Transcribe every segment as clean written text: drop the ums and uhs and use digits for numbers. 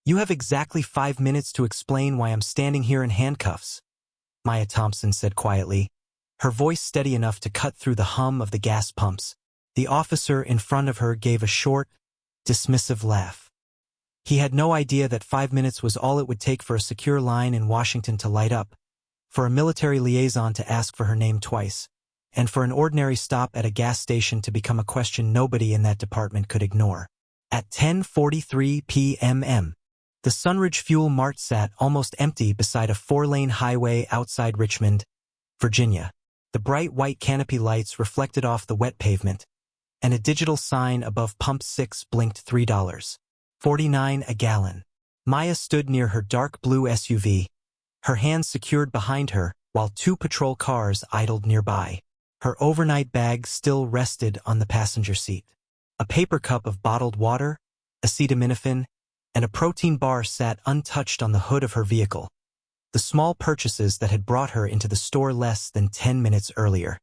You have exactly 5 minutes to explain why I'm standing here in handcuffs, Maya Thompson said quietly, her voice steady enough to cut through the hum of the gas pumps. The officer in front of her gave a short, dismissive laugh. He had no idea that 5 minutes was all it would take for a secure line in Washington to light up, for a military liaison to ask for her name twice, and for an ordinary stop at a gas station to become a question nobody in that department could ignore. At 10:43 p.m., the Sunridge Fuel Mart sat almost empty beside a 4-lane highway outside Richmond, Virginia. The bright white canopy lights reflected off the wet pavement, and a digital sign above Pump 6 blinked $3.49 a gallon. Maya stood near her dark blue SUV, her hands secured behind her, while 2 patrol cars idled nearby. Her overnight bag still rested on the passenger seat. A paper cup of bottled water, acetaminophen, and a protein bar sat untouched on the hood of her vehicle, the small purchases that had brought her into the store less than 10 minutes earlier.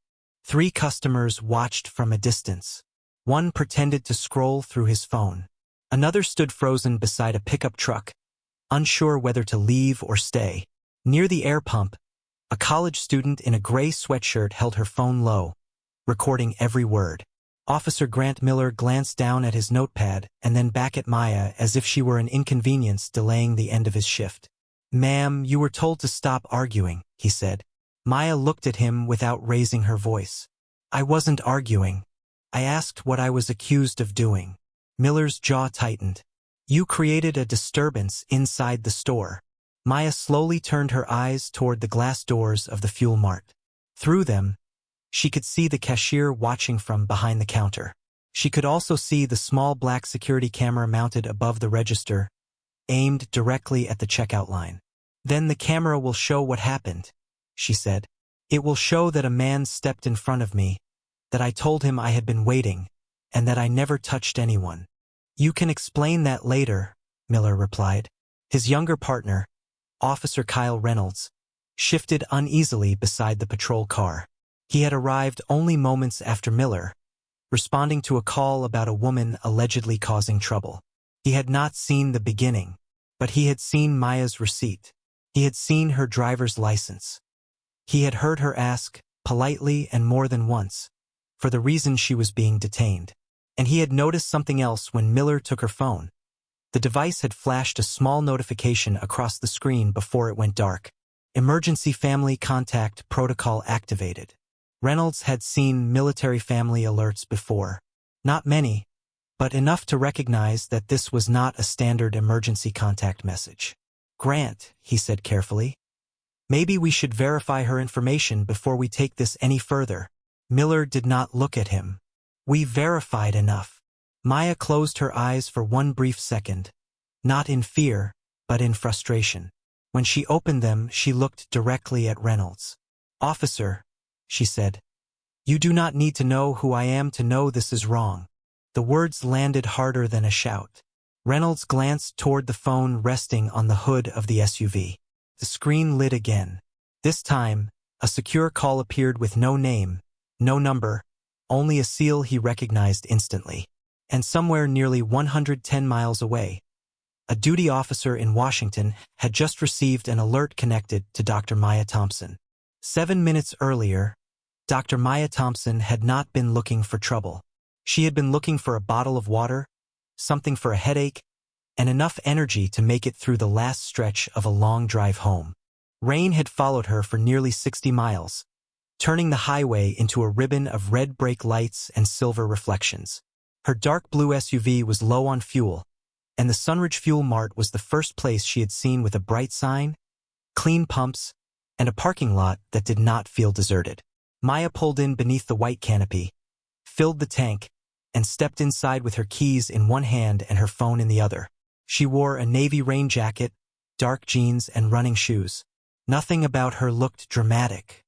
3 customers watched from a distance. One pretended to scroll through his phone. Another stood frozen beside a pickup truck, unsure whether to leave or stay. Near the air pump, a college student in a gray sweatshirt held her phone low, recording every word. Officer Grant Miller glanced down at his notepad and then back at Maya as if she were an inconvenience delaying the end of his shift. "Ma'am, you were told to stop arguing," he said. Maya looked at him without raising her voice. "I wasn't arguing. I asked what I was accused of doing." Miller's jaw tightened. "You created a disturbance inside the store." Maya slowly turned her eyes toward the glass doors of the fuel mart. Through them, she could see the cashier watching from behind the counter. She could also see the small black security camera mounted above the register, aimed directly at the checkout line. "Then the camera will show what happened," she said. "It will show that a man stepped in front of me, that I told him I had been waiting, and that I never touched anyone." "You can explain that later," Miller replied. His younger partner, Officer Kyle Reynolds, shifted uneasily beside the patrol car. He had arrived only moments after Miller, responding to a call about a woman allegedly causing trouble. He had not seen the beginning, but he had seen Maya's receipt. He had seen her driver's license. He had heard her ask, politely and more than once, for the reason she was being detained. And he had noticed something else when Miller took her phone. The device had flashed a small notification across the screen before it went dark. "Emergency family contact protocol activated." Reynolds had seen military family alerts before. Not many, but enough to recognize that this was not a standard emergency contact message. "Grant," he said carefully, "maybe we should verify her information before we take this any further." Miller did not look at him. "We verified enough." Maya closed her eyes for one brief second, not in fear, but in frustration. When she opened them, she looked directly at Reynolds. "Officer," she said, "you do not need to know who I am to know this is wrong." The words landed harder than a shout. Reynolds glanced toward the phone resting on the hood of the SUV. The screen lit again. This time, a secure call appeared with no name, no number, only a seal he recognized instantly. And somewhere nearly 110 miles away, a duty officer in Washington had just received an alert connected to Dr. Maya Thompson. 7 minutes earlier, Dr. Maya Thompson had not been looking for trouble. She had been looking for a bottle of water, something for a headache, and enough energy to make it through the last stretch of a long drive home. Rain had followed her for nearly 60 miles, turning the highway into a ribbon of red brake lights and silver reflections. Her dark blue SUV was low on fuel, and the Sunridge Fuel Mart was the first place she had seen with a bright sign, clean pumps, and a parking lot that did not feel deserted. Maya pulled in beneath the white canopy, filled the tank, and stepped inside with her keys in one hand and her phone in the other. She wore a navy rain jacket, dark jeans, and running shoes. Nothing about her looked dramatic.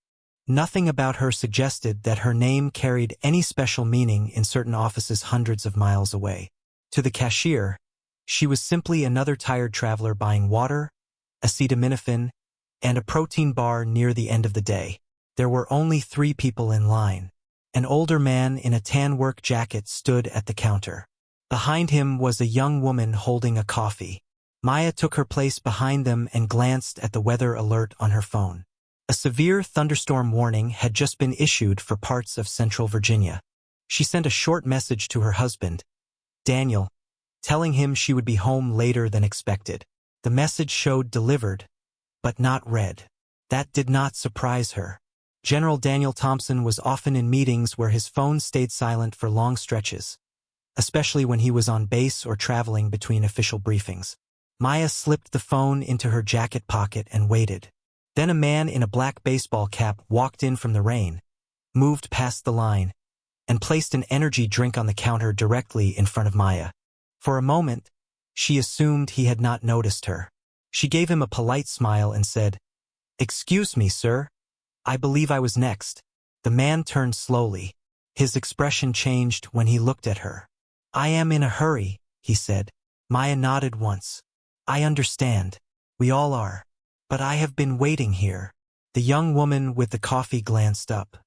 Nothing about her suggested that her name carried any special meaning in certain offices hundreds of miles away. To the cashier, she was simply another tired traveler buying water, acetaminophen, and a protein bar near the end of the day. There were only 3 people in line. An older man in a tan work jacket stood at the counter. Behind him was a young woman holding a coffee. Maya took her place behind them and glanced at the weather alert on her phone. A severe thunderstorm warning had just been issued for parts of central Virginia. She sent a short message to her husband, Daniel, telling him she would be home later than expected. The message showed delivered, but not read. That did not surprise her. General Daniel Thompson was often in meetings where his phone stayed silent for long stretches, especially when he was on base or traveling between official briefings. Maya slipped the phone into her jacket pocket and waited. Then a man in a black baseball cap walked in from the rain, moved past the line, and placed an energy drink on the counter directly in front of Maya. For a moment, she assumed he had not noticed her. She gave him a polite smile and said, "Excuse me, sir. I believe I was next." The man turned slowly. His expression changed when he looked at her. "I am in a hurry," he said. Maya nodded once. "I understand. We all are. But I have been waiting here." The young woman with the coffee glanced up.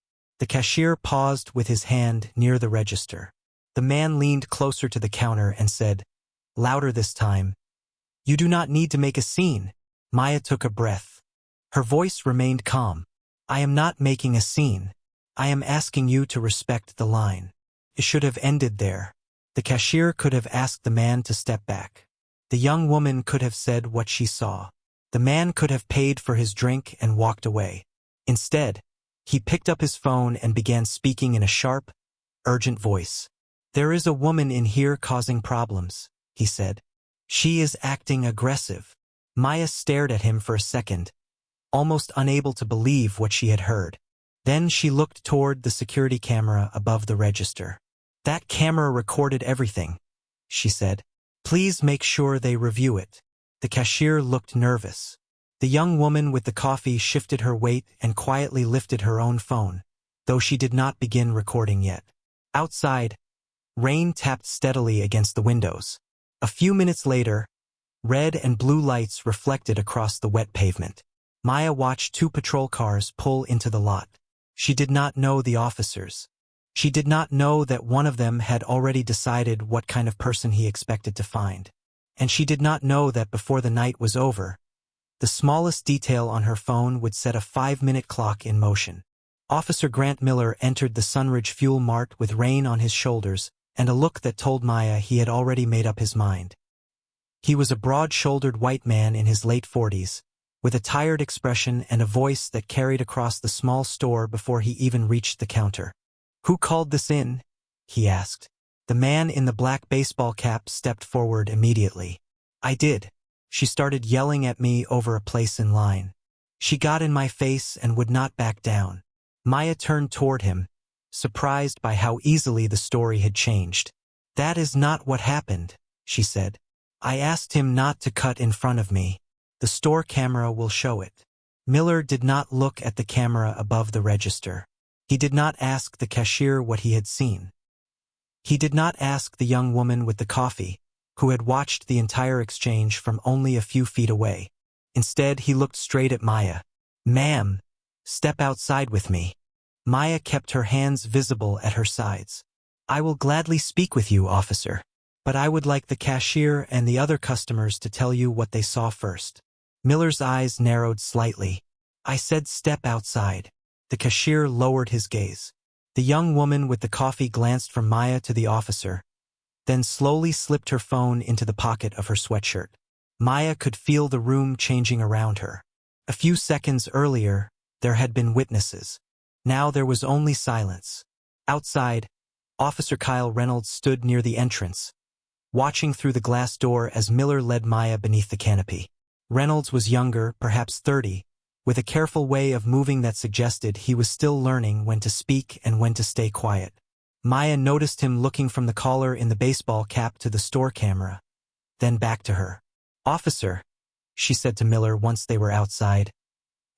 The cashier paused with his hand near the register. The man leaned closer to the counter and said, louder this time, "You do not need to make a scene." Maya took a breath. Her voice remained calm. "I am not making a scene. I am asking you to respect the line. It should have ended there." The cashier could have asked the man to step back. The young woman could have said what she saw. The man could have paid for his drink and walked away. Instead, he picked up his phone and began speaking in a sharp, urgent voice. "There is a woman in here causing problems," he said. "She is acting aggressive." Maya stared at him for a second, almost unable to believe what she had heard. Then she looked toward the security camera above the register. "That camera recorded everything," she said. "Please make sure they review it." The cashier looked nervous. The young woman with the coffee shifted her weight and quietly lifted her own phone, though she did not begin recording yet. Outside, rain tapped steadily against the windows. A few minutes later, red and blue lights reflected across the wet pavement. Maya watched 2 patrol cars pull into the lot. She did not know the officers. She did not know that one of them had already decided what kind of person he expected to find. And she did not know that before the night was over, the smallest detail on her phone would set a 5-minute clock in motion. Officer Grant Miller entered the Sunridge Fuel Mart with rain on his shoulders and a look that told Maya he had already made up his mind. He was a broad-shouldered white man in his late 40s, with a tired expression and a voice that carried across the small store before he even reached the counter. "Who called this in?" he asked. The man in the black baseball cap stepped forward immediately. "I did. She started yelling at me over a place in line. She got in my face and would not back down." Maya turned toward him, surprised by how easily the story had changed. "That is not what happened," she said. "I asked him not to cut in front of me. The store camera will show it." Miller did not look at the camera above the register. He did not ask the cashier what he had seen. He did not ask the young woman with the coffee, who had watched the entire exchange from only a few feet away. Instead, he looked straight at Maya. "Ma'am, step outside with me." Maya kept her hands visible at her sides. "I will gladly speak with you, officer. But I would like the cashier and the other customers to tell you what they saw first." Miller's eyes narrowed slightly. "I said step outside." The cashier lowered his gaze. The young woman with the coffee glanced from Maya to the officer, then slowly slipped her phone into the pocket of her sweatshirt. Maya could feel the room changing around her. A few seconds earlier, there had been witnesses. Now there was only silence. Outside, Officer Kyle Reynolds stood near the entrance, watching through the glass door as Miller led Maya beneath the canopy. Reynolds was younger, perhaps 30, with a careful way of moving that suggested he was still learning when to speak and when to stay quiet. Maya noticed him looking from the caller in the baseball cap to the store camera, then back to her. "Officer," she said to Miller once they were outside,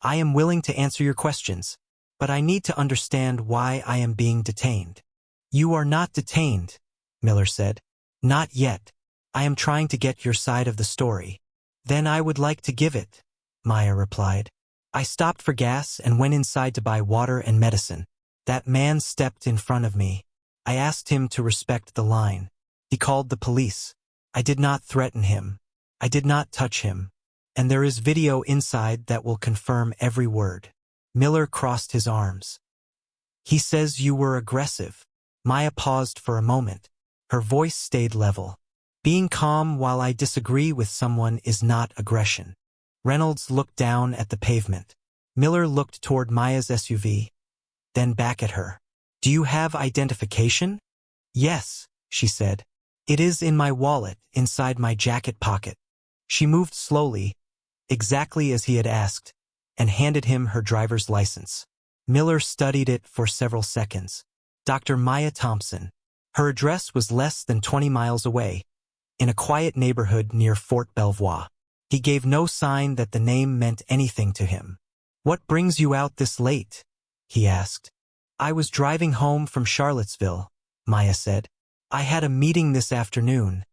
"I am willing to answer your questions, but I need to understand why I am being detained." "You are not detained," Miller said. "Not yet. I am trying to get your side of the story." "Then I would like to give it," Maya replied. "I stopped for gas and went inside to buy water and medicine. That man stepped in front of me. I asked him to respect the line. He called the police. I did not threaten him. I did not touch him. And there is video inside that will confirm every word. Miller crossed his arms. He says you were aggressive. Maya paused for a moment. Her voice stayed level. Being calm while I disagree with someone is not aggression. Reynolds looked down at the pavement. Miller looked toward Maya's SUV, then back at her. Do you have identification? Yes, she said. It is in my wallet, inside my jacket pocket. She moved slowly, exactly as he had asked, and handed him her driver's license. Miller studied it for several seconds. Dr. Maya Thompson. Her address was less than 20 miles away, in a quiet neighborhood near Fort Belvoir. He gave no sign that the name meant anything to him. What brings you out this late? He asked. I was driving home from Charlottesville, Maya said. I had a meeting this afternoon.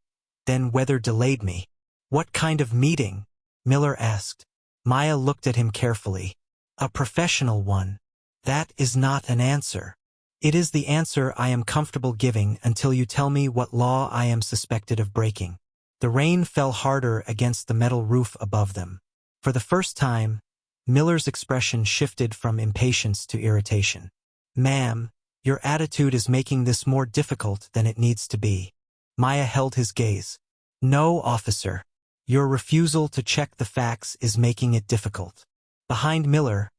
Then weather delayed me. What kind of meeting? Miller asked. Maya looked at him carefully. A professional one. That is not an answer. It is the answer I am comfortable giving until you tell me what law I am suspected of breaking. The rain fell harder against the metal roof above them. For the first time, Miller's expression shifted from impatience to irritation. Ma'am, your attitude is making this more difficult than it needs to be. Maya held his gaze. No, officer. Your refusal to check the facts is making it difficult. Behind Miller,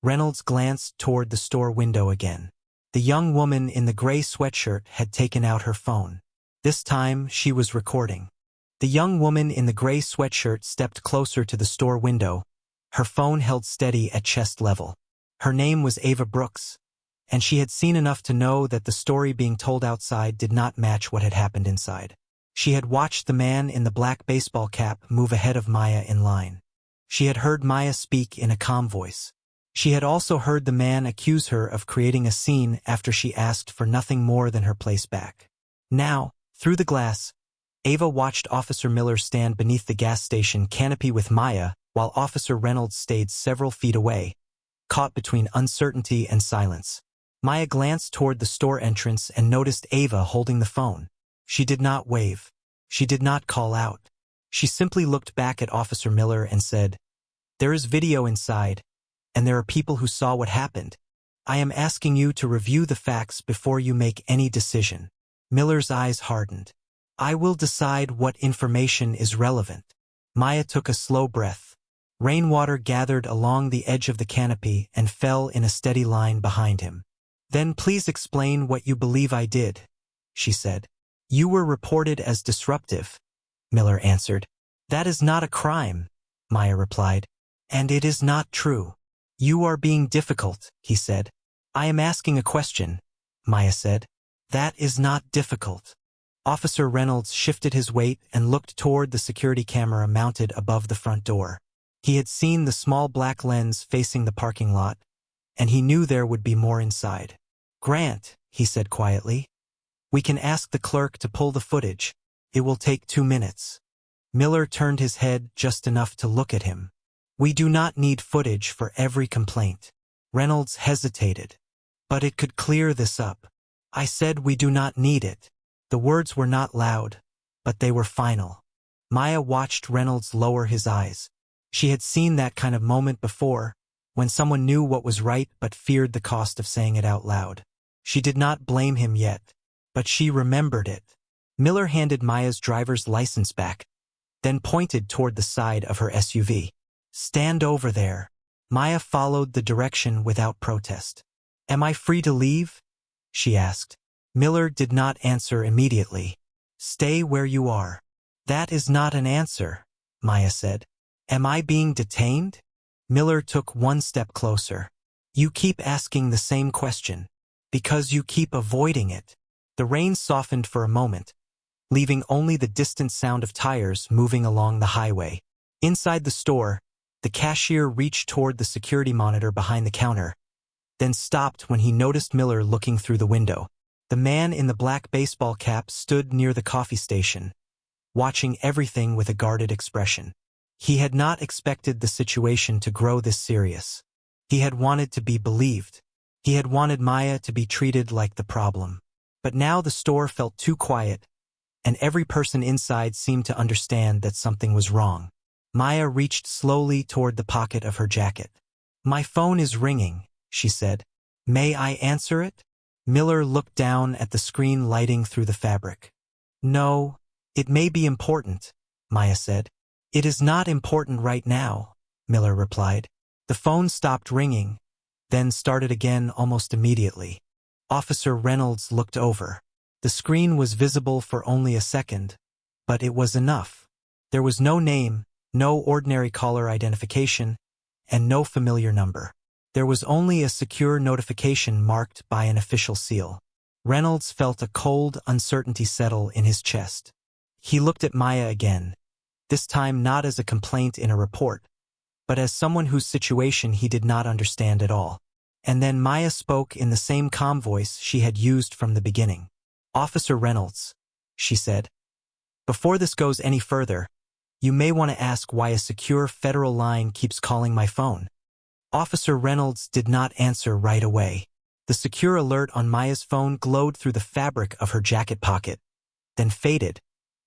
Reynolds glanced toward the store window again. The young woman in the gray sweatshirt had taken out her phone. This time, she was recording. The young woman in the gray sweatshirt stepped closer to the store window, her phone held steady at chest level. Her name was Ava Brooks, and she had seen enough to know that the story being told outside did not match what had happened inside. She had watched the man in the black baseball cap move ahead of Maya in line. She had heard Maya speak in a calm voice. She had also heard the man accuse her of creating a scene after she asked for nothing more than her place back. Now, through the glass, Ava watched Officer Miller stand beneath the gas station canopy with Maya while Officer Reynolds stayed several feet away, caught between uncertainty and silence. Maya glanced toward the store entrance and noticed Ava holding the phone. She did not wave. She did not call out. She simply looked back at Officer Miller and said, "There is video inside, and there are people who saw what happened. I am asking you to review the facts before you make any decision." Miller's eyes hardened. "I will decide what information is relevant." Maya took a slow breath. Rainwater gathered along the edge of the canopy and fell in a steady line behind him. "Then please explain what you believe I did," she said. "You were reported as disruptive," Miller answered. "That is not a crime," Maya replied. "And it is not true." "You are being difficult," he said. "I am asking a question," Maya said. "That is not difficult." Officer Reynolds shifted his weight and looked toward the security camera mounted above the front door. He had seen the small black lens facing the parking lot, and he knew there would be more inside. "Grant," he said quietly, "we can ask the clerk to pull the footage. It will take 2 minutes." Miller turned his head just enough to look at him. "We do not need footage for every complaint." Reynolds hesitated. "But it could clear this up." "I said we do not need it." The words were not loud, but they were final. Maya watched Reynolds lower his eyes. She had seen that kind of moment before, when someone knew what was right but feared the cost of saying it out loud. She did not blame him yet, but she remembered it. Miller handed Maya's driver's license back, then pointed toward the side of her SUV. "Stand over there." Maya followed the direction without protest. "Am I free to leave?" she asked. Miller did not answer immediately. "Stay where you are." "That is not an answer," Maya said. "Am I being detained?" Miller took one step closer. "You keep asking the same question, because you keep avoiding it." The rain softened for a moment, leaving only the distant sound of tires moving along the highway. Inside the store, the cashier reached toward the security monitor behind the counter, then stopped when he noticed Miller looking through the window. The man in the black baseball cap stood near the coffee station, watching everything with a guarded expression. He had not expected the situation to grow this serious. He had wanted to be believed. He had wanted Maya to be treated like the problem. But now the store felt too quiet, and every person inside seemed to understand that something was wrong. Maya reached slowly toward the pocket of her jacket. "My phone is ringing," she said. "May I answer it?" Miller looked down at the screen lighting through the fabric. "No, it may be important," Maya said. "It is not important right now," Miller replied. The phone stopped ringing, then started again almost immediately. Officer Reynolds looked over. The screen was visible for only a second, but it was enough. There was no name, no ordinary caller identification, and no familiar number. There was only a secure notification marked by an official seal. Reynolds felt a cold uncertainty settle in his chest. He looked at Maya again, this time not as a complaint in a report, but as someone whose situation he did not understand at all. And then Maya spoke in the same calm voice she had used from the beginning. "Officer Reynolds," she said, "before this goes any further, you may want to ask why a secure federal line keeps calling my phone." Officer Reynolds did not answer right away. The secure alert on Maya's phone glowed through the fabric of her jacket pocket, then faded,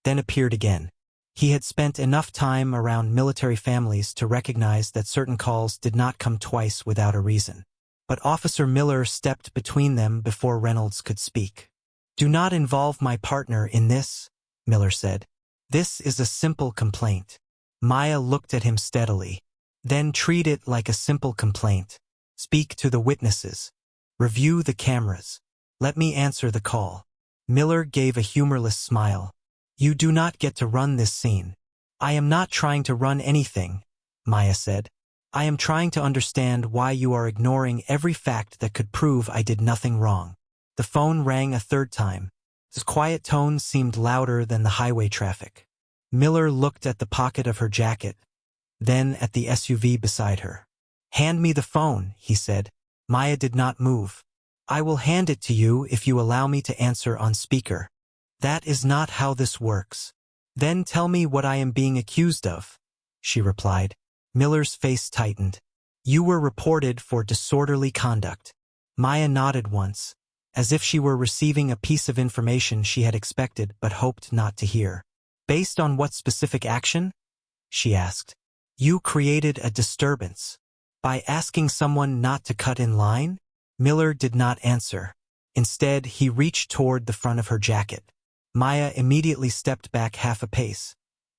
then appeared again. He had spent enough time around military families to recognize that certain calls did not come twice without a reason. But Officer Miller stepped between them before Reynolds could speak. "Do not involve my partner in this," Miller said. "This is a simple complaint." Maya looked at him steadily. "Then treat it like a simple complaint. Speak to the witnesses. Review the cameras. Let me answer the call." Miller gave a humorless smile. "You do not get to run this scene." "I am not trying to run anything," Maya said. "I am trying to understand why you are ignoring every fact that could prove I did nothing wrong." The phone rang a third time. His quiet tone seemed louder than the highway traffic. Miller looked at the pocket of her jacket, then at the SUV beside her. "Hand me the phone," he said. Maya did not move. "I will hand it to you if you allow me to answer on speaker." "That is not how this works." "Then tell me what I am being accused of," she replied. Miller's face tightened. "You were reported for disorderly conduct." Maya nodded once, as if she were receiving a piece of information she had expected but hoped not to hear. "Based on what specific action?" she asked. "You created a disturbance. By asking someone not to cut in line?" Miller did not answer. Instead, he reached toward the front of her jacket. Maya immediately stepped back half a pace,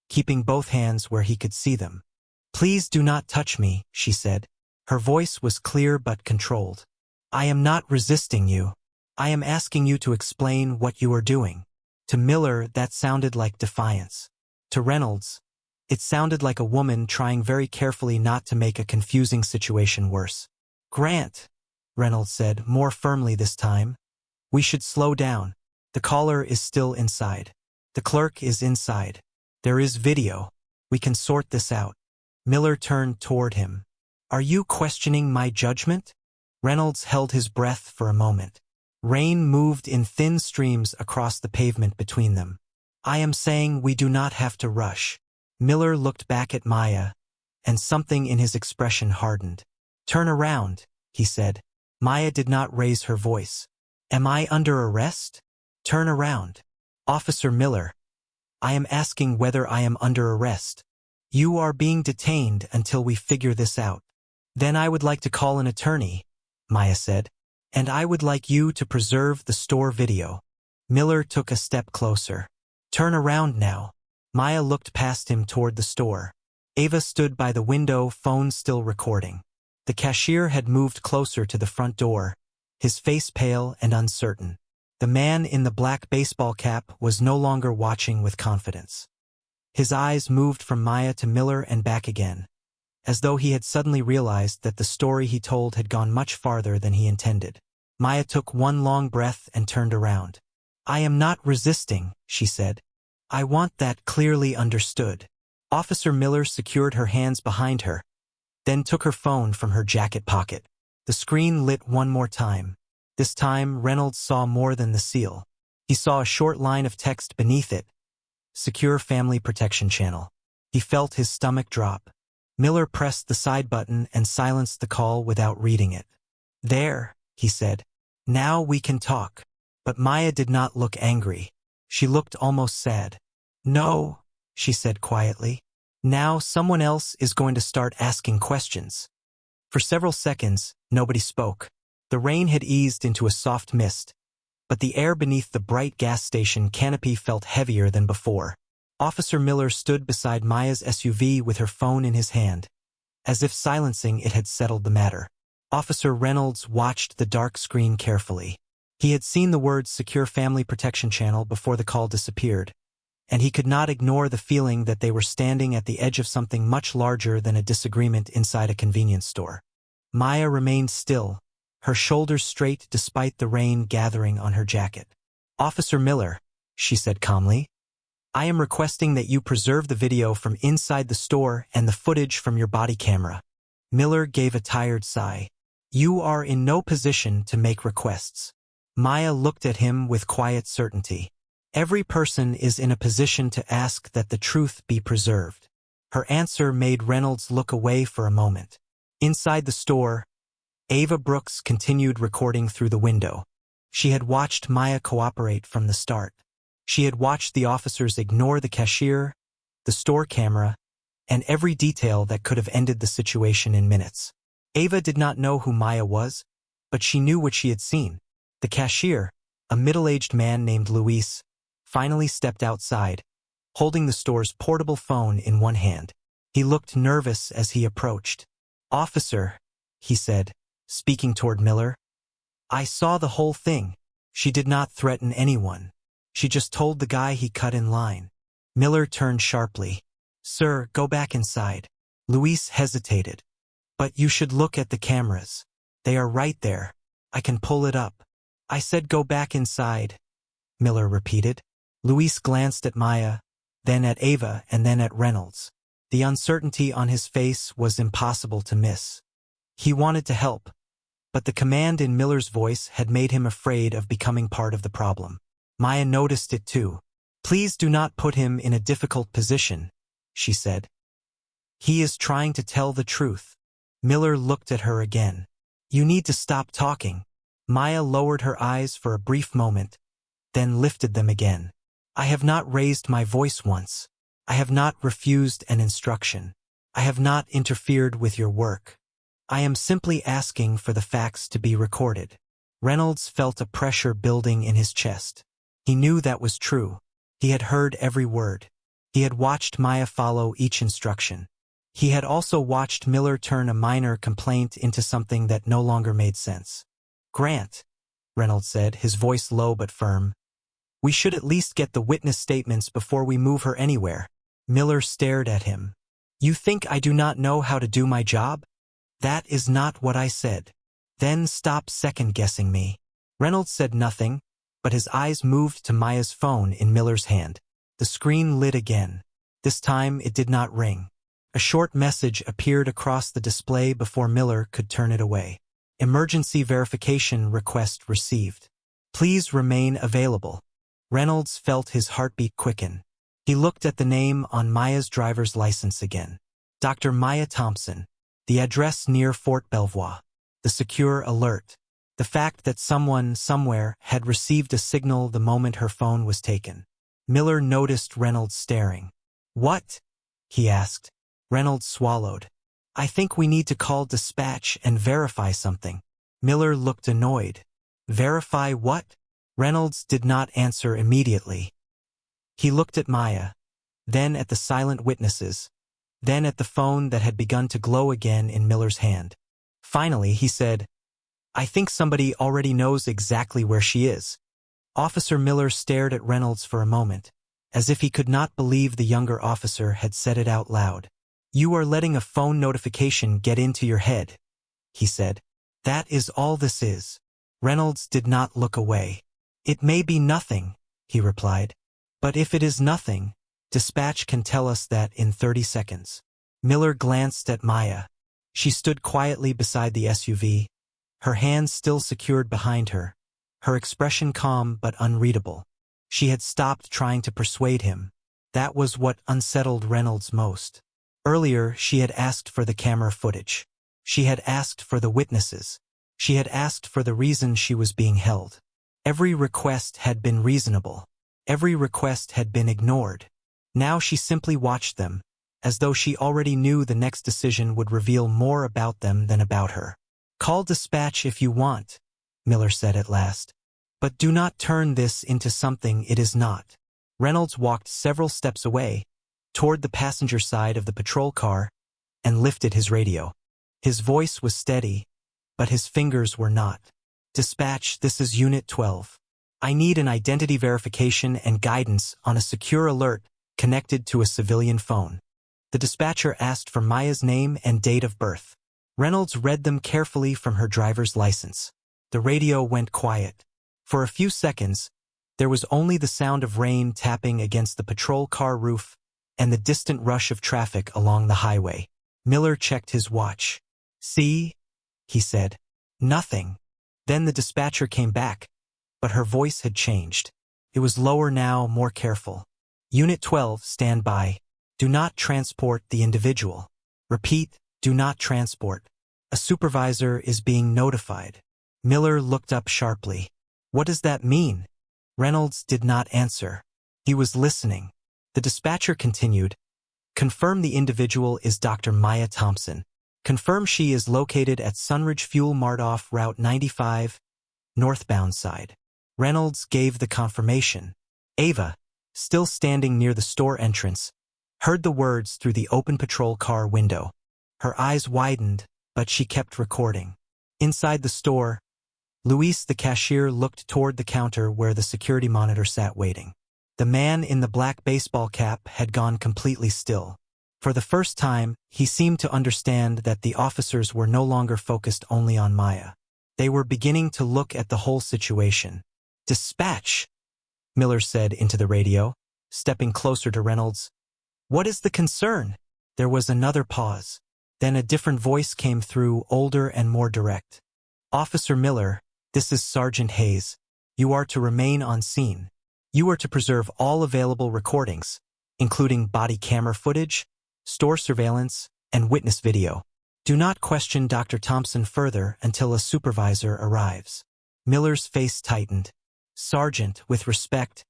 keeping both hands where he could see them. "Please do not touch me," she said. Her voice was clear but controlled. "I am not resisting you. I am asking you to explain what you are doing." To Miller, that sounded like defiance. To Reynolds, it sounded like a woman trying very carefully not to make a confusing situation worse. "Grant," Reynolds said, more firmly this time, "we should slow down. The caller is still inside. The clerk is inside. There is video. We can sort this out." Miller turned toward him. "Are you questioning my judgment?" Reynolds held his breath for a moment. Rain moved in thin streams across the pavement between them. "I am saying we do not have to rush." Miller looked back at Maya, and something in his expression hardened. "Turn around," he said. Maya did not raise her voice. "Am I under arrest?" "Turn around." "Officer Miller, I am asking whether I am under arrest." "You are being detained until we figure this out." "Then I would like to call an attorney," Maya said. "And I would like you to preserve the store video." Miller took a step closer. "Turn around now." Maya looked past him toward the store. Ava stood by the window, phone still recording. The cashier had moved closer to the front door, his face pale and uncertain. The man in the black baseball cap was no longer watching with confidence. His eyes moved from Maya to Miller and back again, as though he had suddenly realized that the story he told had gone much farther than he intended. Maya took one long breath and turned around. "I am not resisting," she said. "I want that clearly understood." Officer Miller secured her hands behind her, then took her phone from her jacket pocket. The screen lit one more time. This time, Reynolds saw more than the seal. He saw a short line of text beneath it. "Secure Family Protection Channel." He felt his stomach drop. Miller pressed the side button and silenced the call without reading it. "There," he said. "Now we can talk." But Maya did not look angry. She looked almost sad. "No," she said quietly. "Now someone else is going to start asking questions." For several seconds, nobody spoke. The rain had eased into a soft mist, but the air beneath the bright gas station canopy felt heavier than before. Officer Miller stood beside Maya's SUV with her phone in his hand, as if silencing it had settled the matter. Officer Reynolds watched the dark screen carefully. He had seen the words Secure Family Protection Channel before the call disappeared, and he could not ignore the feeling that they were standing at the edge of something much larger than a disagreement inside a convenience store. Maya remained still, her shoulders straight despite the rain gathering on her jacket. "Officer Miller," she said calmly, "I am requesting that you preserve the video from inside the store and the footage from your body camera." Miller gave a tired sigh. "You are in no position to make requests." Maya looked at him with quiet certainty. "Every person is in a position to ask that the truth be preserved." Her answer made Reynolds look away for a moment. Inside the store, Ava Brooks continued recording through the window. She had watched Maya cooperate from the start. She had watched the officers ignore the cashier, the store camera, and every detail that could have ended the situation in minutes. Ava did not know who Maya was, but she knew what she had seen. The cashier, a middle-aged man named Luis, finally stepped outside, holding the store's portable phone in one hand. He looked nervous as he approached. "Officer," he said, speaking toward Miller, "I saw the whole thing. She did not threaten anyone. She just told the guy he cut in line." Miller turned sharply. "Sir, go back inside." Luis hesitated. "But you should look at the cameras. They are right there. I can pull it up." "I said go back inside," Miller repeated. Luis glanced at Maya, then at Ava, and then at Reynolds. The uncertainty on his face was impossible to miss. He wanted to help, but the command in Miller's voice had made him afraid of becoming part of the problem. Maya noticed it too. "Please do not put him in a difficult position," she said. "He is trying to tell the truth." Miller looked at her again. "You need to stop talking." Maya lowered her eyes for a brief moment, then lifted them again. "I have not raised my voice once. I have not refused an instruction. I have not interfered with your work. I am simply asking for the facts to be recorded." Reynolds felt a pressure building in his chest. He knew that was true. He had heard every word. He had watched Maya follow each instruction. He had also watched Miller turn a minor complaint into something that no longer made sense. "Grant," Reynolds said, his voice low but firm, "we should at least get the witness statements before we move her anywhere." Miller stared at him. "You think I do not know how to do my job? That is not what I said." "Then stop second-guessing me." Reynolds said nothing, but his eyes moved to Maya's phone in Miller's hand. The screen lit again. This time it did not ring. A short message appeared across the display before Miller could turn it away. "Emergency verification request received. Please remain available." Reynolds felt his heartbeat quicken. He looked at the name on Maya's driver's license again. Dr. Maya Thompson. The address near Fort Belvoir. The secure alert. The fact that someone, somewhere, had received a signal the moment her phone was taken. Miller noticed Reynolds staring. "What?" he asked. Reynolds swallowed. "I think we need to call dispatch and verify something." Miller looked annoyed. "Verify what?" Reynolds did not answer immediately. He looked at Maya, then at the silent witnesses, then at the phone that had begun to glow again in Miller's hand. Finally, he said, "I think somebody already knows exactly where she is." Officer Miller stared at Reynolds for a moment, as if he could not believe the younger officer had said it out loud. "You are letting a phone notification get into your head," he said. "That is all this is." Reynolds did not look away. "It may be nothing," he replied. "But if it is nothing, dispatch can tell us that in 30 seconds. Miller glanced at Maya. She stood quietly beside the SUV, her hands still secured behind her, her expression calm but unreadable. She had stopped trying to persuade him. That was what unsettled Reynolds most. Earlier, she had asked for the camera footage. She had asked for the witnesses. She had asked for the reason she was being held. Every request had been reasonable. Every request had been ignored. Now she simply watched them, as though she already knew the next decision would reveal more about them than about her. "Call dispatch if you want," Miller said at last. "But do not turn this into something it is not." Reynolds walked several steps away, toward the passenger side of the patrol car, and lifted his radio. His voice was steady, but his fingers were not. "Dispatch, this is Unit 12. I need an identity verification and guidance on a secure alert connected to a civilian phone." The dispatcher asked for Maya's name and date of birth. Reynolds read them carefully from her driver's license. The radio went quiet. For a few seconds, there was only the sound of rain tapping against the patrol car roof and the distant rush of traffic along the highway. Miller checked his watch. "See?" he said. "Nothing." Then the dispatcher came back, but her voice had changed. It was lower now, more careful. "Unit 12, stand by. Do not transport the individual. Repeat, do not transport. A supervisor is being notified." Miller looked up sharply. "What does that mean?" Reynolds did not answer. He was listening. The dispatcher continued. "Confirm the individual is Dr. Maya Thompson. Confirm she is located at Sunridge Fuel Mart off Route 95, northbound side." Reynolds gave the confirmation. Ava, still standing near the store entrance, heard the words through the open patrol car window. Her eyes widened, but she kept recording. Inside the store, Luis the cashier looked toward the counter where the security monitor sat waiting. The man in the black baseball cap had gone completely still. For the first time, he seemed to understand that the officers were no longer focused only on Maya. They were beginning to look at the whole situation. "Dispatch," Miller said into the radio, stepping closer to Reynolds. "What is the concern?" There was another pause. Then a different voice came through, older and more direct. "Officer Miller, this is Sergeant Hayes. You are to remain on scene. You are to preserve all available recordings, including body camera footage, store surveillance, and witness video. Do not question Dr. Thompson further until a supervisor arrives." Miller's face tightened. "Sergeant, with respect,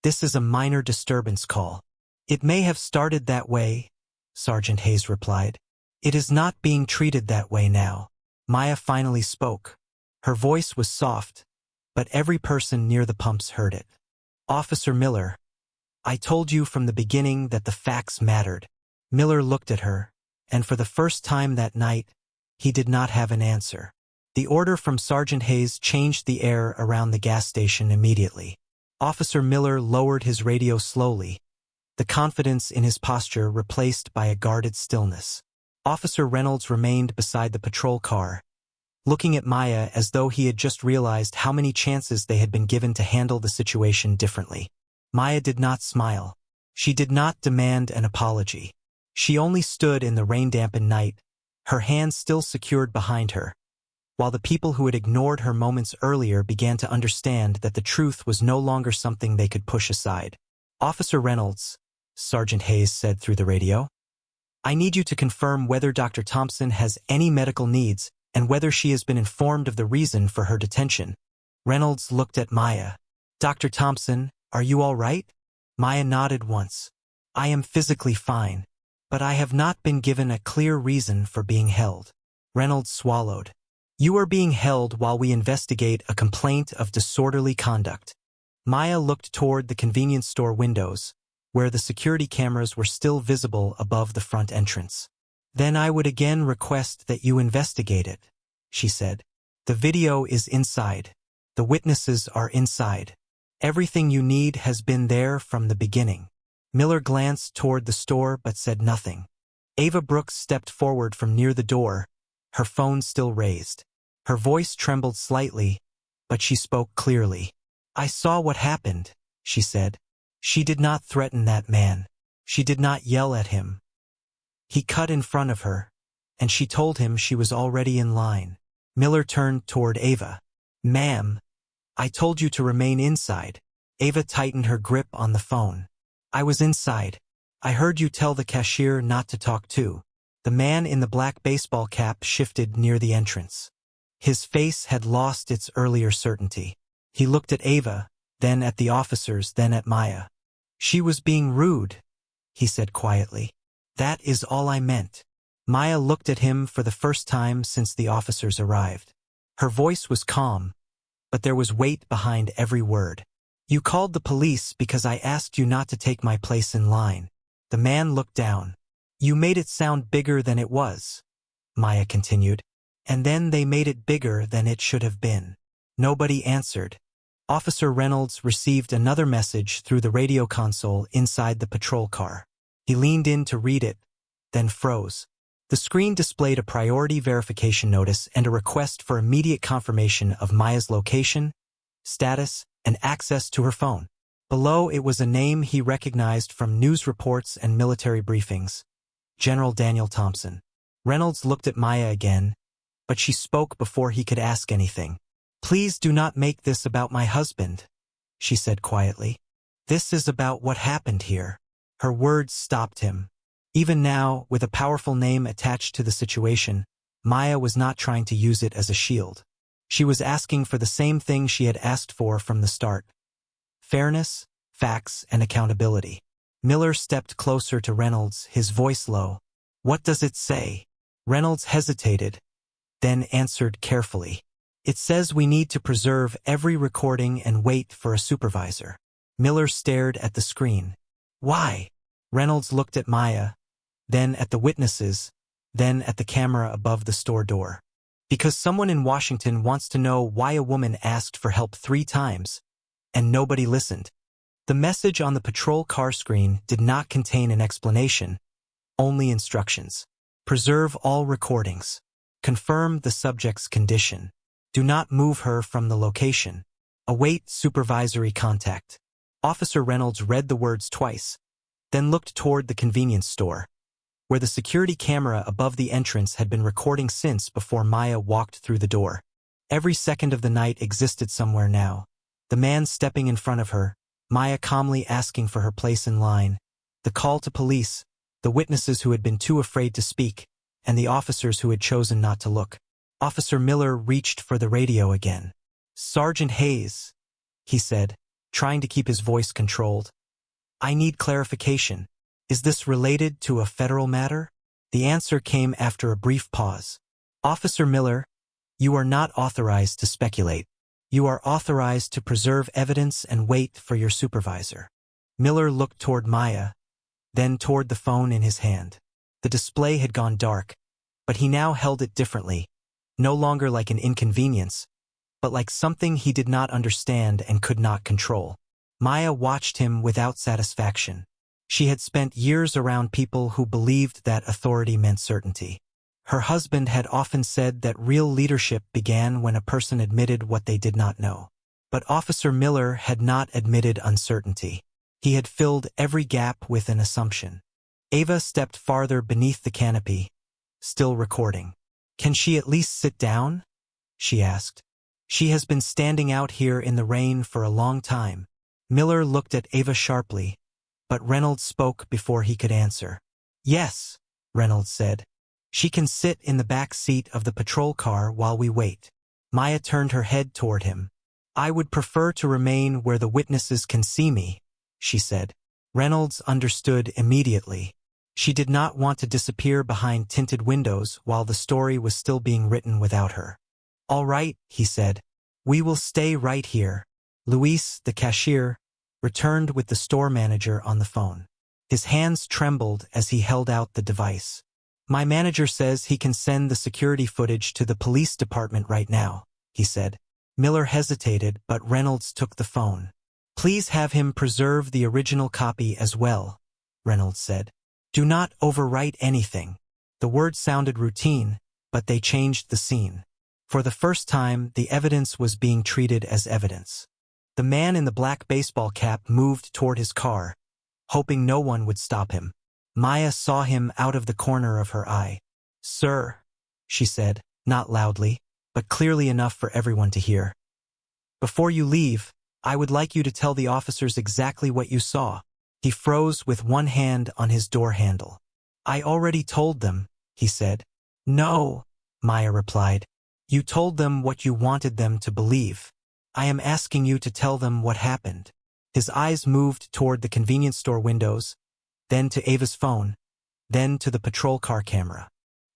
this is a minor disturbance call." "It may have started that way," Sergeant Hayes replied. "It is not being treated that way now." Maya finally spoke. Her voice was soft, but every person near the pumps heard it. "Officer Miller, I told you from the beginning that the facts mattered." Miller looked at her, and for the first time that night, he did not have an answer. The order from Sergeant Hayes changed the air around the gas station immediately. Officer Miller lowered his radio slowly, the confidence in his posture replaced by a guarded stillness. Officer Reynolds remained beside the patrol car, looking at Maya as though he had just realized how many chances they had been given to handle the situation differently. Maya did not smile. She did not demand an apology. She only stood in the rain-dampened night, her hands still secured behind her, while the people who had ignored her moments earlier began to understand that the truth was no longer something they could push aside. "Officer Reynolds," Sergeant Hayes said through the radio, "I need you to confirm whether Dr. Thompson has any medical needs and whether she has been informed of the reason for her detention." Reynolds looked at Maya. "Dr. Thompson, are you all right?" Maya nodded once. "I am physically fine, but I have not been given a clear reason for being held." Reynolds swallowed. "You are being held while we investigate a complaint of disorderly conduct." Maya looked toward the convenience store windows, where the security cameras were still visible above the front entrance. "Then I would again request that you investigate it," she said. "The video is inside. The witnesses are inside. Everything you need has been there from the beginning." Miller glanced toward the store but said nothing. Ava Brooks stepped forward from near the door, her phone still raised. Her voice trembled slightly, but she spoke clearly. "I saw what happened," she said. "She did not threaten that man. She did not yell at him. He cut in front of her, and she told him she was already in line." Miller turned toward Ava. "Ma'am, I told you to remain inside." Ava tightened her grip on the phone. "I was inside. I heard you tell the cashier not to talk too." The man in the black baseball cap shifted near the entrance. His face had lost its earlier certainty. He looked at Ava, then at the officers, then at Maya. She was being rude, he said quietly. That is all I meant. Maya looked at him for the first time since the officers arrived. Her voice was calm, but there was weight behind every word. You called the police because I asked you not to take my place in line. The man looked down. You made it sound bigger than it was, Maya continued. And then they made it bigger than it should have been. Nobody answered. Officer Reynolds received another message through the radio console inside the patrol car. He leaned in to read it, then froze. The screen displayed a priority verification notice and a request for immediate confirmation of Maya's location, status, and access to her phone. Below it was a name he recognized from news reports and military briefings. General Daniel Thompson. Reynolds looked at Maya again, but she spoke before he could ask anything. Please do not make this about my husband, she said quietly. This is about what happened here. Her words stopped him. Even now, with a powerful name attached to the situation, Maya was not trying to use it as a shield. She was asking for the same thing she had asked for from the start. Fairness, facts, and accountability. Miller stepped closer to Reynolds, his voice low. What does it say? Reynolds hesitated, then answered carefully. It says we need to preserve every recording and wait for a supervisor. Miller stared at the screen. Why? Reynolds looked at Maya, then at the witnesses, then at the camera above the store door. Because someone in Washington wants to know why a woman asked for help 3 times, and nobody listened. The message on the patrol car screen did not contain an explanation, only instructions. Preserve all recordings. Confirm the subject's condition. Do not move her from the location. Await supervisory contact. Officer Reynolds read the words twice, then looked toward the convenience store, where the security camera above the entrance had been recording since before Maya walked through the door. Every second of the night existed somewhere now. The man stepping in front of her, Maya calmly asking for her place in line, the call to police, the witnesses who had been too afraid to speak, and the officers who had chosen not to look. Officer Miller reached for the radio again. Sergeant Hayes, he said, trying to keep his voice controlled. I need clarification. Is this related to a federal matter? The answer came after a brief pause. Officer Miller, you are not authorized to speculate. You are authorized to preserve evidence and wait for your supervisor. Miller looked toward Maya, then toward the phone in his hand. The display had gone dark, but he now held it differently, no longer like an inconvenience, but like something he did not understand and could not control. Maya watched him without satisfaction. She had spent years around people who believed that authority meant certainty. Her husband had often said that real leadership began when a person admitted what they did not know. But Officer Miller had not admitted uncertainty. He had filled every gap with an assumption. Ava stepped farther beneath the canopy, still recording. Can she at least sit down? She asked. She has been standing out here in the rain for a long time. Miller looked at Ava sharply, but Reynolds spoke before he could answer. Yes, Reynolds said. She can sit in the back seat of the patrol car while we wait. Maya turned her head toward him. I would prefer to remain where the witnesses can see me, she said. Reynolds understood immediately. She did not want to disappear behind tinted windows while the story was still being written without her. All right, he said. We will stay right here. Luis, the cashier, returned with the store manager on the phone. His hands trembled as he held out the device. My manager says he can send the security footage to the police department right now, he said. Miller hesitated, but Reynolds took the phone. Please have him preserve the original copy as well, Reynolds said. Do not overwrite anything. The words sounded routine, but they changed the scene. For the first time, the evidence was being treated as evidence. The man in the black baseball cap moved toward his car, hoping no one would stop him. Maya saw him out of the corner of her eye. Sir, she said, not loudly, but clearly enough for everyone to hear. Before you leave, I would like you to tell the officers exactly what you saw. He froze with one hand on his door handle. I already told them, he said. No, Maya replied. You told them what you wanted them to believe. I am asking you to tell them what happened. His eyes moved toward the convenience store windows, then to Ava's phone, then to the patrol car camera.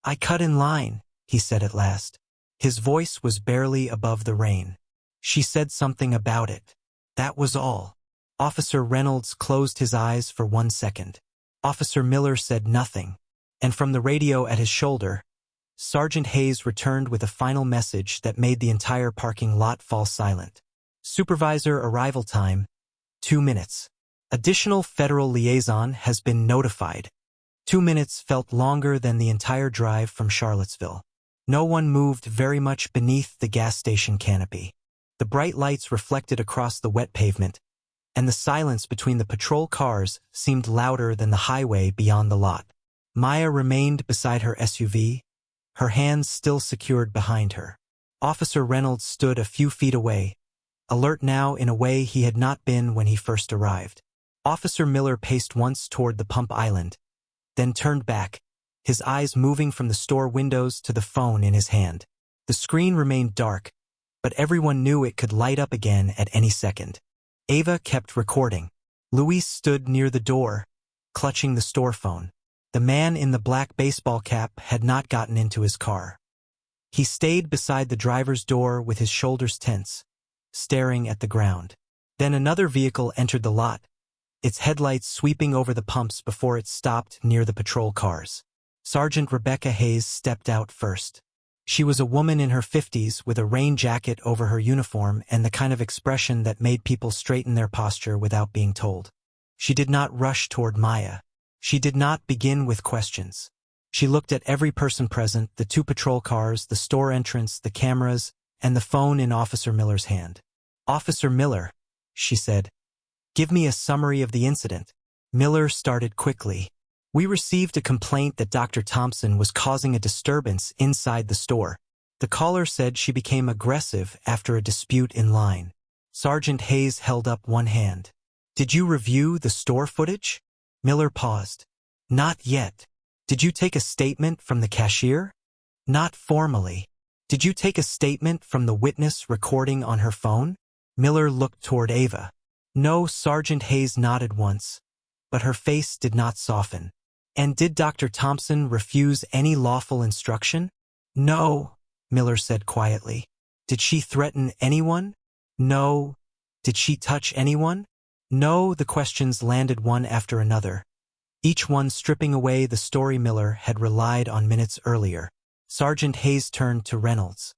I cut in line, he said at last. His voice was barely above the rain. She said something about it. That was all. Officer Reynolds closed his eyes for 1 second. Officer Miller said nothing, and from the radio at his shoulder, Sergeant Hayes returned with a final message that made the entire parking lot fall silent. Supervisor arrival time, 2 minutes. Additional federal liaison has been notified. 2 minutes felt longer than the entire drive from Charlottesville. No one moved very much beneath the gas station canopy. The bright lights reflected across the wet pavement, and the silence between the patrol cars seemed louder than the highway beyond the lot. Maya remained beside her SUV, her hands still secured behind her. Officer Reynolds stood a few feet away, alert now in a way he had not been when he first arrived. Officer Miller paced once toward the pump island, then turned back, his eyes moving from the store windows to the phone in his hand. The screen remained dark, but everyone knew it could light up again at any second. Ava kept recording. Luis stood near the door, clutching the store phone. The man in the black baseball cap had not gotten into his car. He stayed beside the driver's door with his shoulders tense, staring at the ground. Then another vehicle entered the lot, its headlights sweeping over the pumps before it stopped near the patrol cars. Sergeant Rebecca Hayes stepped out first. She was a woman in her 50s with a rain jacket over her uniform and the kind of expression that made people straighten their posture without being told. She did not rush toward Maya. She did not begin with questions. She looked at every person present, the 2 patrol cars, the store entrance, the cameras, and the phone in Officer Miller's hand. Officer Miller, she said, give me a summary of the incident. Miller started quickly. We received a complaint that Dr. Thompson was causing a disturbance inside the store. The caller said she became aggressive after a dispute in line. Sergeant Hayes held up one hand. Did you review the store footage? Miller paused. Not yet. Did you take a statement from the cashier? Not formally. Did you take a statement from the witness recording on her phone? Miller looked toward Ava. No, Sergeant Hayes nodded once, but her face did not soften. And did Dr. Thompson refuse any lawful instruction? No, Miller said quietly. Did she threaten anyone? No. Did she touch anyone? No. The questions landed one after another, each one stripping away the story Miller had relied on minutes earlier. Sergeant Hayes turned to Reynolds.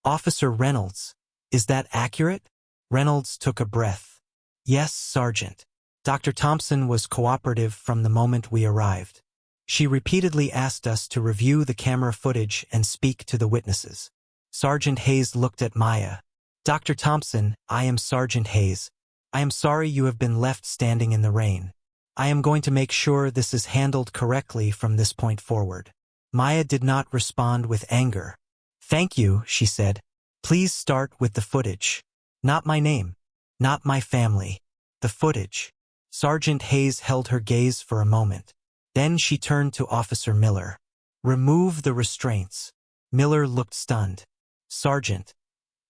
Officer Reynolds, is that accurate? Reynolds took a breath. Yes, Sergeant. Dr. Thompson was cooperative from the moment we arrived. She repeatedly asked us to review the camera footage and speak to the witnesses. Sergeant Hayes looked at Maya. Dr. Thompson, I am Sergeant Hayes. I am sorry you have been left standing in the rain. I am going to make sure this is handled correctly from this point forward. Maya did not respond with anger. Thank you, she said. Please start with the footage. Not my name. Not my family. The footage. Sergeant Hayes held her gaze for a moment. Then she turned to Officer Miller. Remove the restraints. Miller looked stunned. Sergeant,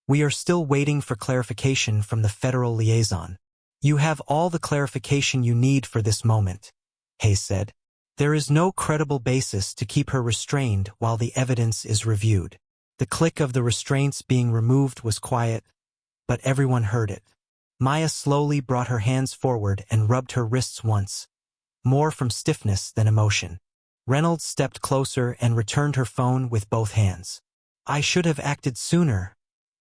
we are still waiting for clarification from the federal liaison. You have all the clarification you need for this moment, Hayes said. There is no credible basis to keep her restrained while the evidence is reviewed. The click of the restraints being removed was quiet, but everyone heard it. Maya slowly brought her hands forward and rubbed her wrists once, more from stiffness than emotion. Reynolds stepped closer and returned her phone with both hands. I should have acted sooner,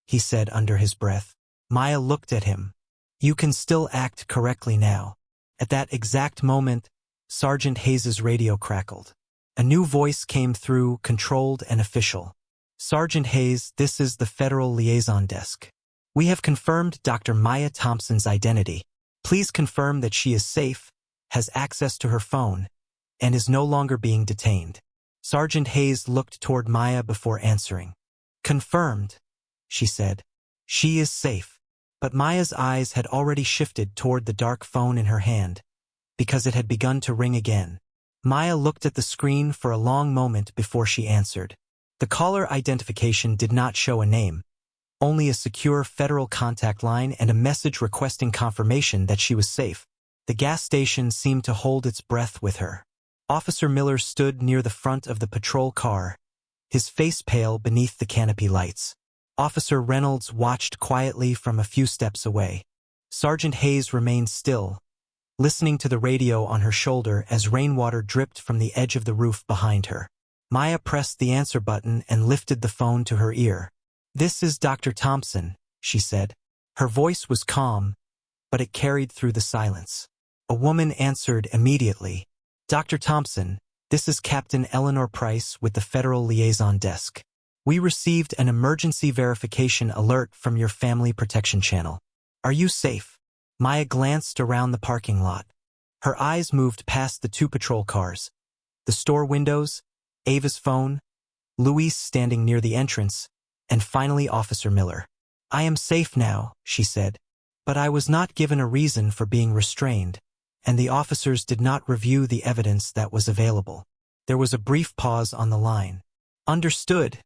he said under his breath. Maya looked at him. You can still act correctly now. At that exact moment, Sergeant Hayes's radio crackled. A new voice came through, controlled and official. Sergeant Hayes, this is the Federal Liaison Desk. We have confirmed Dr. Maya Thompson's identity. Please confirm that she is safe, has access to her phone, and is no longer being detained. Sergeant Hayes looked toward Maya before answering. Confirmed, she said. She is safe. But Maya's eyes had already shifted toward the dark phone in her hand, because it had begun to ring again. Maya looked at the screen for a long moment before she answered. The caller identification did not show a name, only a secure federal contact line and a message requesting confirmation that she was safe. The gas station seemed to hold its breath with her. Officer Miller stood near the front of the patrol car, his face pale beneath the canopy lights. Officer Reynolds watched quietly from a few steps away. Sergeant Hayes remained still, listening to the radio on her shoulder as rainwater dripped from the edge of the roof behind her. Maya pressed the answer button and lifted the phone to her ear. "This is Dr. Thompson," she said. Her voice was calm, but it carried through the silence. A woman answered immediately. "Dr. Thompson, this is Captain Eleanor Price with the Federal Liaison Desk. We received an emergency verification alert from your family protection channel. Are you safe?" Maya glanced around the parking lot. Her eyes moved past the two patrol cars, the store windows, Ava's phone, Luis standing near the entrance, and finally Officer Miller. "I am safe now," she said, "but I was not given a reason for being restrained, and the officers did not review the evidence that was available." There was a brief pause on the line. "Understood,"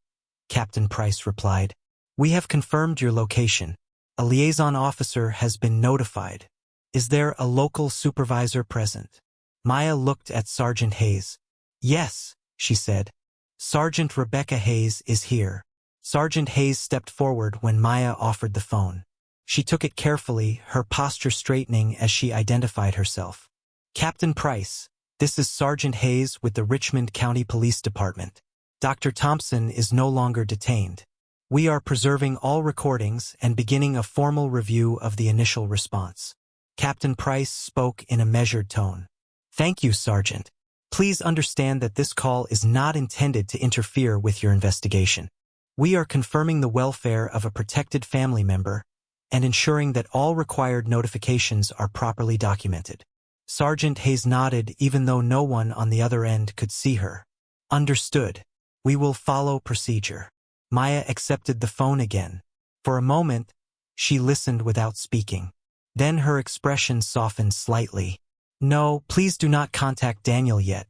Captain Price replied. "We have confirmed your location. A liaison officer has been notified. Is there a local supervisor present?" Maya looked at Sergeant Hayes. "Yes," she said. "Sergeant Rebecca Hayes is here." Sergeant Hayes stepped forward when Maya offered the phone. She took it carefully, her posture straightening as she identified herself. "Captain Price, this is Sergeant Hayes with the Richmond County Police Department. Dr. Thompson is no longer detained. We are preserving all recordings and beginning a formal review of the initial response." Captain Price spoke in a measured tone. "Thank you, Sergeant. Please understand that this call is not intended to interfere with your investigation. We are confirming the welfare of a protected family member and ensuring that all required notifications are properly documented." Sergeant Hayes nodded even though no one on the other end could see her. "Understood. We will follow procedure." Maya accepted the phone again. For a moment, she listened without speaking. Then her expression softened slightly. "No, please do not contact Daniel yet,"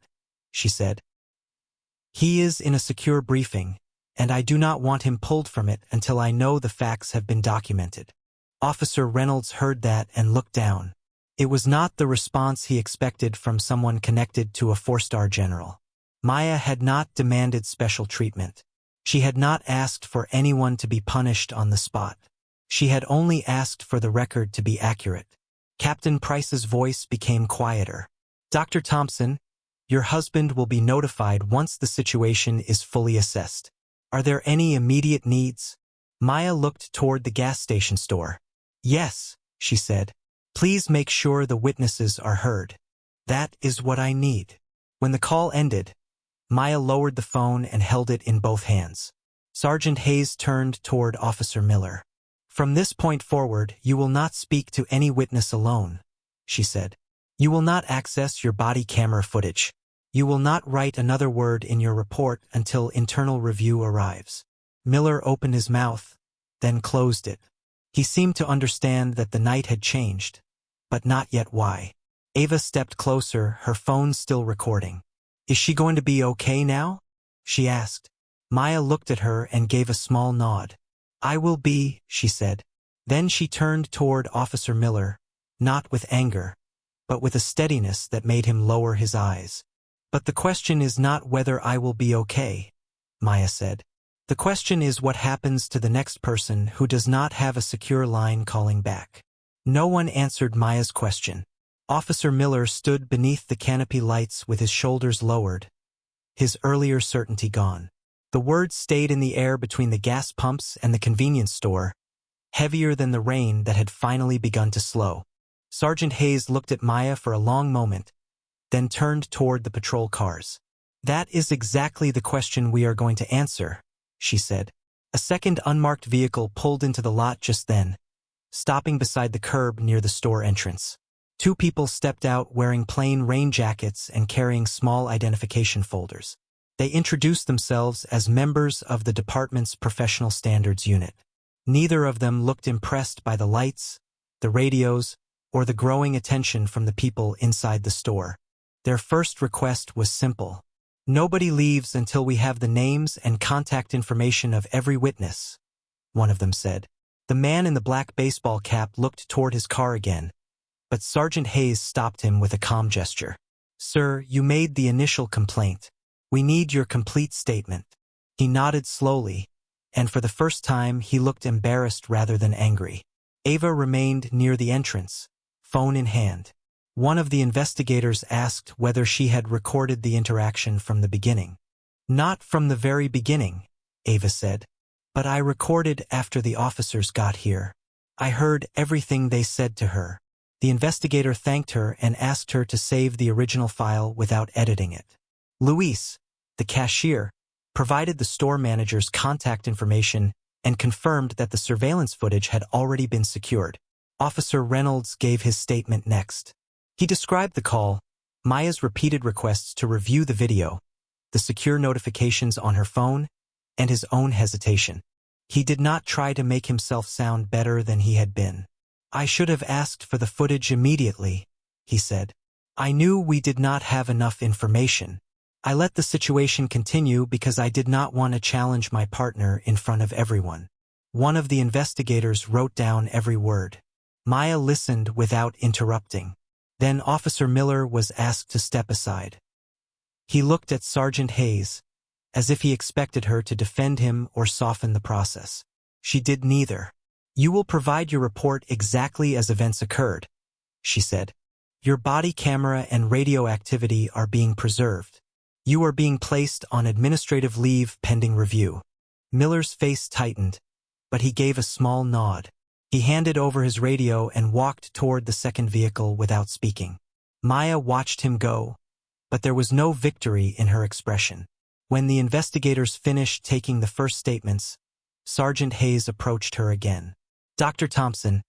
she said. "He is in a secure briefing, and I do not want him pulled from it until I know the facts have been documented." Officer Reynolds heard that and looked down. It was not the response he expected from someone connected to a 4-star general. Maya had not demanded special treatment. She had not asked for anyone to be punished on the spot. She had only asked for the record to be accurate. Captain Price's voice became quieter. "Dr. Thompson, your husband will be notified once the situation is fully assessed. Are there any immediate needs?" Maya looked toward the gas station store. "Yes," she said. "Please make sure the witnesses are heard. That is what I need." When the call ended, Maya lowered the phone and held it in both hands. Sergeant Hayes turned toward Officer Miller. "From this point forward, you will not speak to any witness alone," she said. "You will not access your body camera footage. You will not write another word in your report until internal review arrives." Miller opened his mouth, then closed it. He seemed to understand that the night had changed, but not yet why. Ava stepped closer, her phone still recording. "Is she going to be okay now?" she asked. Maya looked at her and gave a small nod. "I will be," she said. Then she turned toward Officer Miller, not with anger, but with a steadiness that made him lower his eyes. "But the question is not whether I will be okay," Maya said. "The question is what happens to the next person who does not have a secure line calling back." No one answered Maya's question. Officer Miller stood beneath the canopy lights with his shoulders lowered, his earlier certainty gone. The words stayed in the air between the gas pumps and the convenience store, heavier than the rain that had finally begun to slow. Sergeant Hayes looked at Maya for a long moment, then turned toward the patrol cars. "That is exactly the question we are going to answer," she said. A second unmarked vehicle pulled into the lot just then, stopping beside the curb near the store entrance. Two people stepped out wearing plain rain jackets and carrying small identification folders. They introduced themselves as members of the department's professional standards unit. Neither of them looked impressed by the lights, the radios, or the growing attention from the people inside the store. Their first request was simple. "Nobody leaves until we have the names and contact information of every witness. one of them said. The man in the black baseball cap looked toward his car again, but Sergeant Hayes stopped him with a calm gesture. Sir, you made the initial complaint. We need your complete statement. He nodded slowly, and for the first time he looked embarrassed rather than angry. Ava remained near the entrance, phone in hand. One of the investigators asked whether she had recorded the interaction from the beginning. Not from the very beginning, Ava said, but I recorded after the officers got here. I heard everything they said to her. The investigator thanked her and asked her to save the original file without editing it. Luis, the cashier, provided the store manager's contact information and confirmed that the surveillance footage had already been secured. Officer Reynolds gave his statement next. He described the call, Maya's repeated requests to review the video, the secure notifications on her phone, and his own hesitation. He did not try to make himself sound better than he had been. I should have asked for the footage immediately, he said. I knew we did not have enough information. I let the situation continue because I did not want to challenge my partner in front of everyone. One of the investigators wrote down every word. Maya listened without interrupting. Then Officer Miller was asked to step aside. He looked at Sergeant Hayes, as if he expected her to defend him or soften the process. She did neither. You will provide your report exactly as events occurred, she said. Your body camera and radio activity are being preserved. You are being placed on administrative leave pending review. Miller's face tightened, but he gave a small nod. He handed over his radio and walked toward the second vehicle without speaking. Maya watched him go, but there was no victory in her expression. When the investigators finished taking the first statements, Sergeant Hayes approached her again. Dr. Thompson,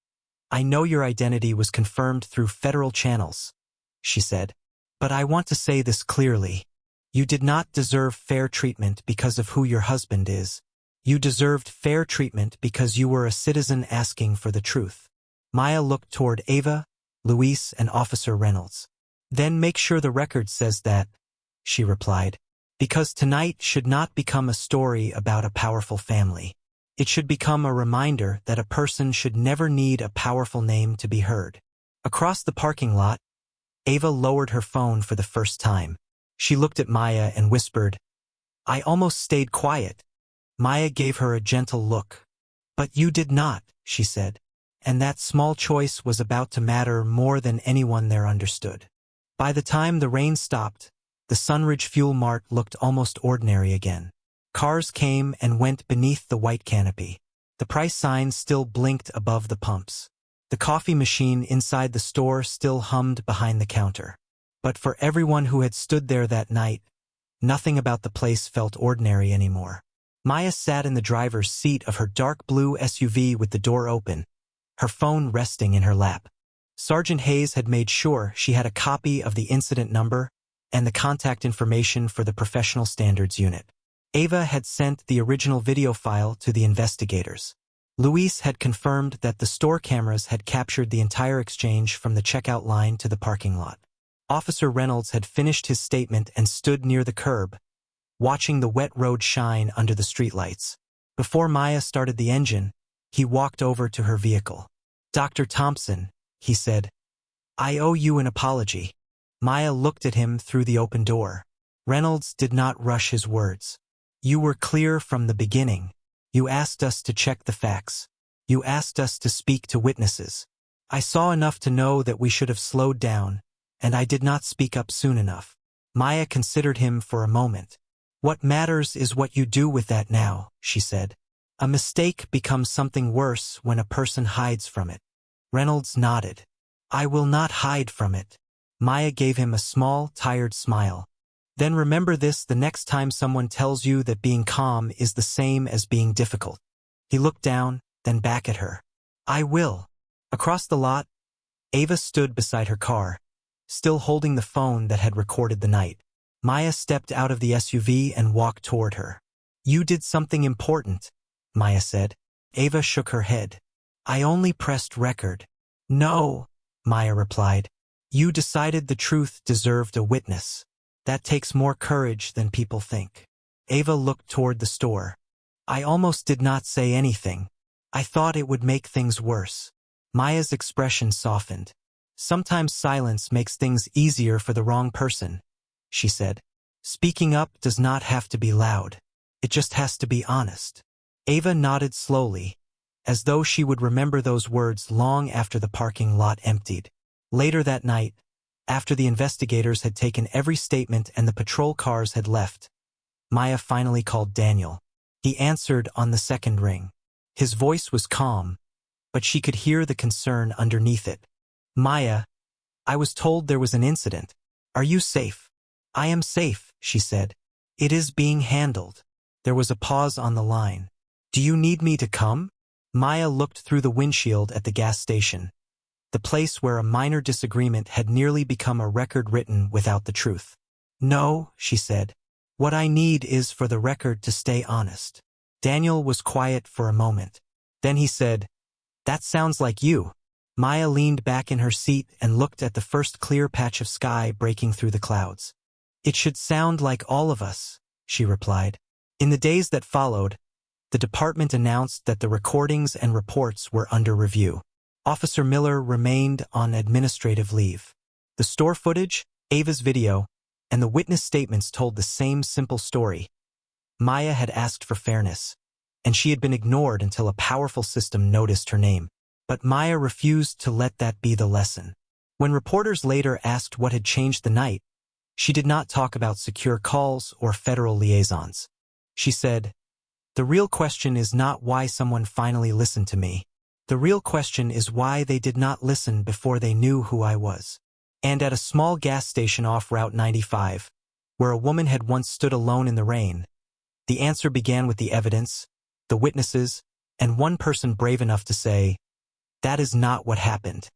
I know your identity was confirmed through federal channels, she said, but I want to say this clearly. You did not deserve fair treatment because of who your husband is. You deserved fair treatment because you were a citizen asking for the truth. Maya looked toward Ava, Luis, and Officer Reynolds. Then make sure the record says that, she replied, because tonight should not become a story about a powerful family. It should become a reminder that a person should never need a powerful name to be heard. Across the parking lot, Ava lowered her phone for the first time. She looked at Maya and whispered, I almost stayed quiet. Maya gave her a gentle look. But you did not, she said, and that small choice was about to matter more than anyone there understood. By the time the rain stopped, the Sunridge Fuel Mart looked almost ordinary again. Cars came and went beneath the white canopy. The price sign still blinked above the pumps. The coffee machine inside the store still hummed behind the counter. But for everyone who had stood there that night, nothing about the place felt ordinary anymore. Maya sat in the driver's seat of her dark blue SUV with the door open, her phone resting in her lap. Sergeant Hayes had made sure she had a copy of the incident number and the contact information for the Professional Standards Unit. Ava had sent the original video file to the investigators. Luis had confirmed that the store cameras had captured the entire exchange from the checkout line to the parking lot. Officer Reynolds had finished his statement and stood near the curb, watching the wet road shine under the streetlights. Before Maya started the engine, he walked over to her vehicle. Dr. Thompson, he said, I owe you an apology. Maya looked at him through the open door. Reynolds did not rush his words. You were clear from the beginning. You asked us to check the facts. You asked us to speak to witnesses. I saw enough to know that we should have slowed down, and I did not speak up soon enough. Maya considered him for a moment. What matters is what you do with that now, she said. A mistake becomes something worse when a person hides from it. Reynolds nodded. I will not hide from it. Maya gave him a small, tired smile. Then remember this the next time someone tells you that being calm is the same as being difficult. He looked down, then back at her. I will. Across the lot, Ava stood beside her car, still holding the phone that had recorded the night. Maya stepped out of the SUV and walked toward her. You did something important, Maya said. Ava shook her head. I only pressed record. No, Maya replied. You decided the truth deserved a witness. That takes more courage than people think. Ava looked toward the store. I almost did not say anything, I thought it would make things worse. Maya's expression softened. Sometimes silence makes things easier for the wrong person, she said. Speaking up does not have to be loud. It just has to be honest. Ava nodded slowly, as though she would remember those words long after the parking lot emptied. Later that night, after the investigators had taken every statement and the patrol cars had left, Maya finally called Daniel. He answered on the second ring. His voice was calm, but she could hear the concern underneath it. Maya, I was told there was an incident. Are you safe? I am safe, she said. It is being handled. There was a pause on the line. Do you need me to come? Maya looked through the windshield at the gas station, the place where a minor disagreement had nearly become a record written without the truth. No, she said. What I need is for the record to stay honest. Daniel was quiet for a moment. Then he said, That sounds like you. Maya leaned back in her seat and looked at the first clear patch of sky breaking through the clouds. It should sound like all of us, she replied. In the days that followed, the department announced that the recordings and reports were under review. Officer Miller remained on administrative leave. The store footage, Ava's video, and the witness statements told the same simple story. Maya had asked for fairness, and she had been ignored until a powerful system noticed her name. But Maya refused to let that be the lesson. When reporters later asked what had changed the night, she did not talk about secure calls or federal liaisons. She said, The real question is not why someone finally listened to me. The real question is why they did not listen before they knew who I was. And at a small gas station off Route 95, where a woman had once stood alone in the rain, the answer began with the evidence, the witnesses, and one person brave enough to say, That is not what happened.